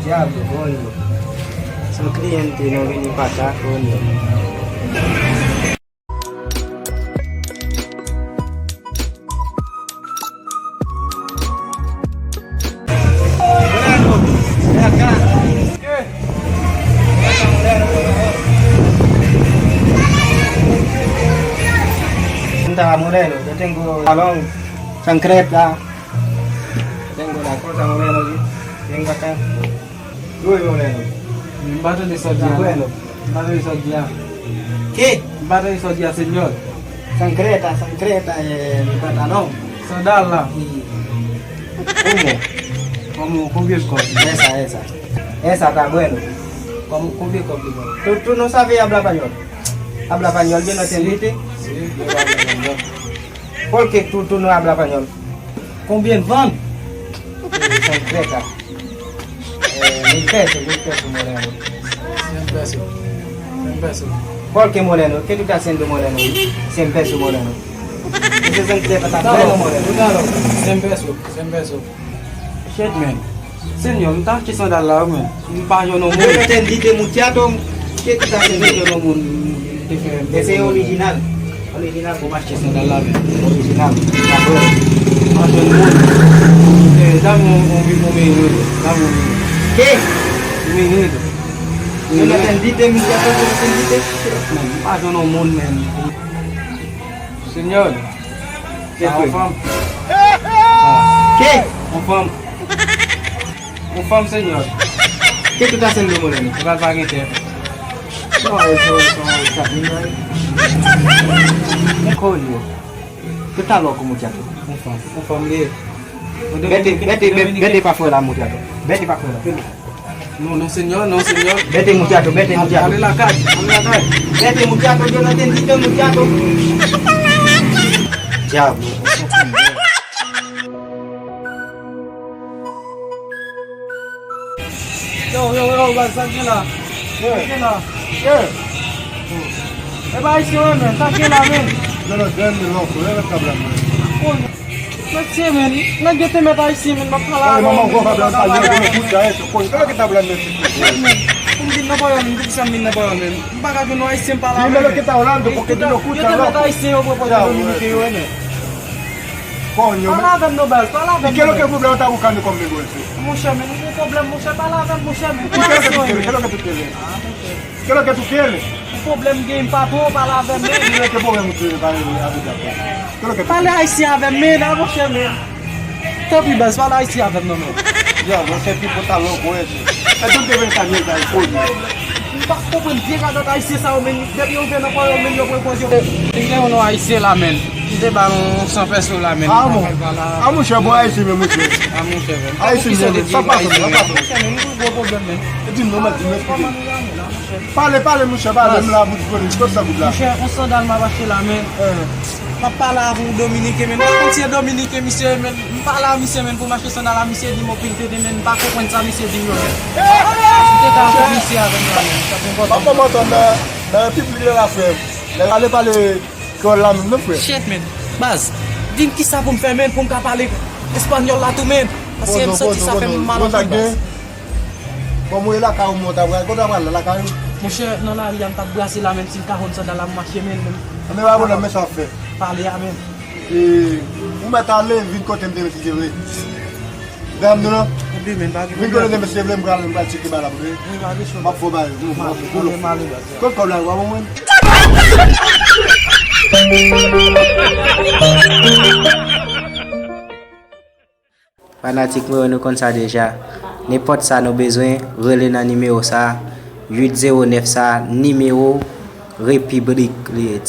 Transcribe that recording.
Diablo, coño. Son clientes no vienen para acá, coño. Ven acá. ¿Qué? Estaba Moreno, yo tengo balón, chancreta, tengo la cosa Moreno aquí, vengo acá. Luis Moreno. Bate de sodia. Bueno. Bate de sodia. ¿Qué? Bate de sodia, señor. Chancreta, el pantalón. Sandala. Y Como cubierco. esa está bueno. Como cubierco. ¿Tú no sabes hablar español? ¿Habla español? ¿Yo no entendiste? Sí, yo hablo español. ¿Por qué tú no hablas español? Combien van? Chancreta. 1,000 pesos, Moreno. 100 pesos. 100 pesos. ¿Por qué Moreno? ¿Qué tú estás haciendo Moreno? 100 pesos Moreno. Ese chancreta está Claro, bueno Moreno. claro. 100 pesos. 100 pesos. Shit, man. Senhor, não tá aqui sandala, man. Não paga no Yo no mundo. entendiste muchacho. ¿Qué tú estás haciendo no mundo? Ese es original. Original, como más que Sandala, man. original. Está bueno. Paga no mundo. Dá-me um minuto. Dá-me ¿Qué? um minuto. ¿No lo entendiste muchacho? ¿No lo entendiste? Não paga no mundo, man. Senhor. ¿Qué fue? Ah, ¿Qué? um fome, senhor. ¿Qué tú estás haciendo Moreno? Vai pagar inteiro. No, eso está bien ahí. Coño. Tú estás loco muchacho. Um fome dele. Vete para afuera muchacho. Vete para afuera. Não, senhor, não, senhor. Vete muchacho, vete muchacho. Abre la calle, abre la calle. Vete muchacho, yo no entendiste muchacho. Diablo. Yo, vai, sai lá. Sai lá. Vai, senhor, man. Tá aqui lá, man. Yo no entiendo, loco, ¿de qué está hablando? Não sei, man. Não adianta me dar esse, man. Mas falar. Oye, mamá, vos hablas español, yo no escucha eso, coño, ¿qué es lo que está hablando este tipo? Hindi na ba yun? Hindi ko sabihin na ba yun? Baka gano'n ay sim pala. Dime lo que está hablando, porque tú no escuchas, Yo loco. te ay sim, po Ya, po güey. ko yun eh. Coño, Palagan no ba? Palagan. ¿y qué es lo que el problema está buscando conmigo ese? Mo siya, man. May problem mo siya. Palagan mo siya, man. ¿Y qué es lo que tú quieres? ¿Qué es lo que tú quieres? ¿Qué es lo que tú quieres? Problem game pa po. Palagan mo. Dime qué problema tú tienes para ir a vida. ¿Qué es lo que tú Pala quieres? ay sim avec me. Na mo siya, man. Tapi bas pala ay sim avec no, man. Ya, ese tipo está loco ese. Tú te ves esa mierda de coño. Bakto pun dia kata ay sim sa men. Depuis on vient na po men yo po position. Tingnan mo no ay sim la men. Hindi ba 100 pesos la men. Vamos, vamos, chamo, ahí sí me mucho. Amo siya, man. Ay sim, zapato, zapato. Não problem, man. Dis-moi, dis-moi. Parle, monsieur, parle, me la bouche pour une chose, ça vous l'a. Monsieur, on s'en donne ma vache là, men. Je parle à vous, Dominique, men. Je continue Dominique, monsieur, men. Je parle à monsieur, men, pour m'acheter son dans la monsieur, dit mon pinté, men. Je ne pas comprendre ça, monsieur, dit yo. C'est un monsieur avec moi, men. Ça fait Papa important. m'entend dans le public de la femme. Allez parler que la même, frère. Shit, men. Baz, dis qui ça pour me faire, men, pour me parler espagnol là tout, men. Parce que ça, ça fait mal au Bon, Baz. como la calle, como está, la calle. Monsieur, non, là, il y a un tas de brasser là, men. Si le caron ça dans la machine, men. On va voir le message fait. Parler à men. Et vous mettez à l'aise, vite côté de monsieur, vrai. Dame, non? Oui, men, pas Vite côté de monsieur, vrai, me garde, me garde, checker mal après. Ma faut mal, Comme comme là, on va voir. Fanatique nous comme ça déjà. N'importe ça nous besoin, relais dans numéro ça 809 ça numéro République les